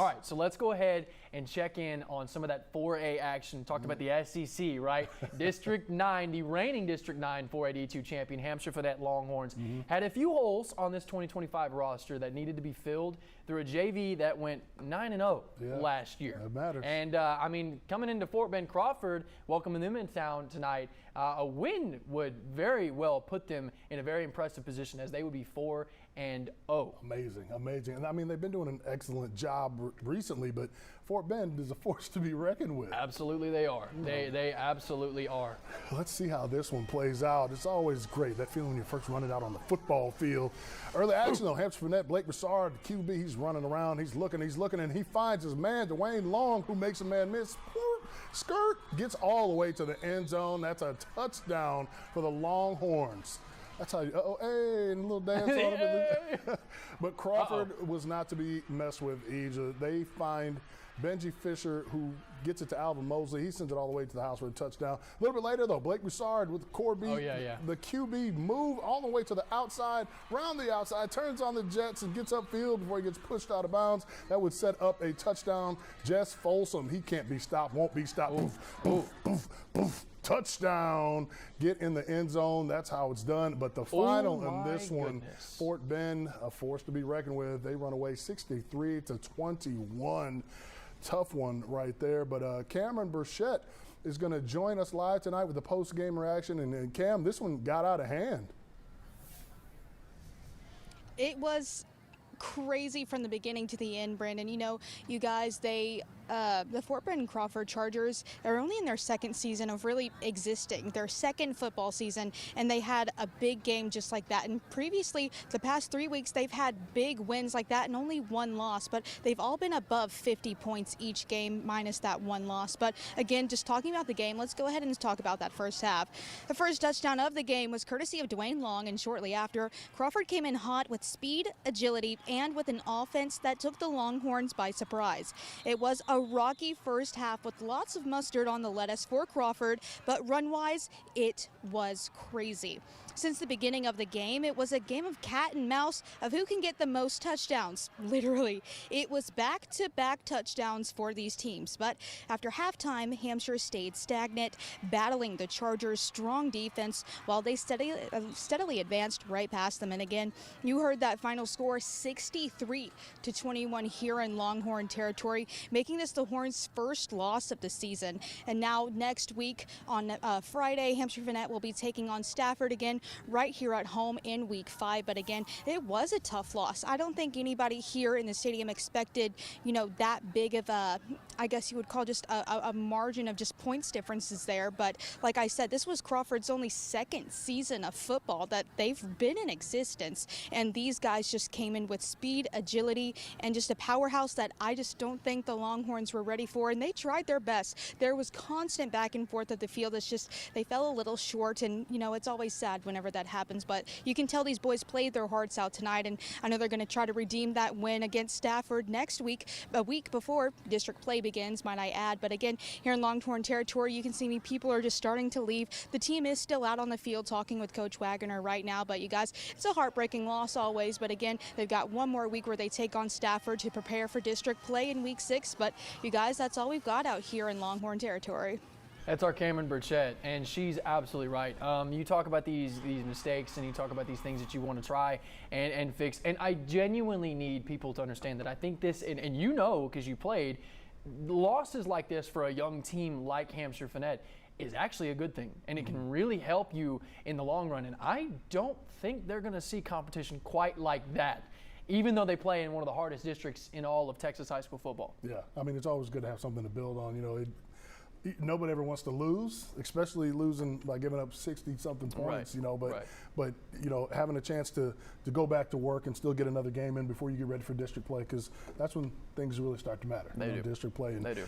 All right, so let's go ahead and check in on some of that 4A action. Talked about the SEC, right? District 9, the reigning District 9 4A D2 champion, Hamshire-Fannett Longhorns, had a few holes on this 2025 roster that needed to be filled through a JV that went 9-0 last year. That matters. And, I mean, coming into Fort Bend Crawford, welcoming them in town tonight, a win would very well put them in a very impressive position as they would be 4-0. Amazing, amazing. And I mean, they've been doing an excellent job recently, but Fort Bend is a force to be reckoned with. Absolutely they are. They absolutely are. Let's see how this one plays out. It's always great, that feeling when you first run it out on the football field. Early action though, Hamshire-Fannett, Blake Broussard, the QB, he's running around, he's looking, and he finds his man, Dwayne Long, who makes a man miss. Skirt, gets all the way to the end zone. That's a touchdown for the Longhorns. That's how you, hey, and a little dance on it. But Crawford was not to be messed with either. They find Benji Fisher, who gets it to Alvin Mosley. He sends it all the way to the house for a touchdown. A little bit later, though, Blake Broussard with the core beat. The QB move all the way to the outside, round the outside, turns on the Jets and gets upfield before he gets pushed out of bounds. That would set up a touchdown. Jess Folsom, he can't be stopped, won't be stopped. Poof, poof, poof, poof. Touchdown, get in the end zone. That's how it's done. But the final in this one, Fort Bend, a force to be reckoned with. They run away 63-21. Tough one right there. But Cameron Burchett is going to join us live tonight with the post-game reaction. And Cam, this one got out of hand. It was crazy from the beginning to the end, Brandon. You know, you guys, the Fort Bend Crawford Chargers are only in their second season of really existing, their second football season, and they had a big game just like that. And previously, the past 3 weeks, they've had big wins like that and only one loss, but they've all been above 50 points each game minus that one loss. But again, just talking about the game, let's go ahead and talk about that first half. The first touchdown of the game was courtesy of Dwayne Long, and shortly after, Crawford came in hot with speed, agility, and with an offense that took the Longhorns by surprise. It was a rocky first half with lots of mustard on the lettuce for Crawford, but run-wise, it was crazy. Since the beginning of the game, it was a game of cat and mouse of who can get the most touchdowns. Literally, it was back-to-back touchdowns for these teams. But after halftime, Hampshire stayed stagnant, battling the Chargers' strong defense while they steadily advanced right past them. And again, you heard that final score, 63-21 here in Longhorn territory, making this the Horns' first loss of the season. And now next week on Friday, Hamshire-Fannett will be taking on Stafford again right here at home in week 5. But again, it was a tough loss. I don't think anybody here in the stadium expected, you know, that big of a, I guess you would call just a margin of just points differences there. But like I said, this was Crawford's only second season of football that they've been in existence. And these guys just came in with speed, agility, and just a powerhouse that I just don't think the Longhorns were ready for. And they tried their best. There was constant back and forth of the field. It's just they fell a little short. And, you know, it's always sad whenever that happens. But you can tell these boys played their hearts out tonight. And I know they're going to try to redeem that win against Stafford next week, a week before district play begins, might I add. But again, here in Longhorn territory, you can see people are just starting to leave. The team is still out on the field talking with Coach Wagner right now. But you guys, it's a heartbreaking loss always. But again, they've got one more week where they take on Stafford to prepare for district play in week 6. But you guys, that's all we've got out here in Longhorn territory. That's our Cameron Burchett, and she's absolutely right. You talk about these mistakes, and you talk about these things that you want to try and fix. And I genuinely need people to understand that I think this, and you know because you played, losses like this for a young team like Hamshire-Fannett is actually a good thing, and it can really help you in the long run. And I don't think they're going to see competition quite like that, even though they play in one of the hardest districts in all of Texas high school football. Yeah, I mean, it's always good to have something to build on. You know, nobody ever wants to lose, especially losing by giving up 60-something points. You know, but you know, having a chance to go back to work and still get another game in before you get ready for district play, because that's when things really start to matter. They do. District play. And, they do.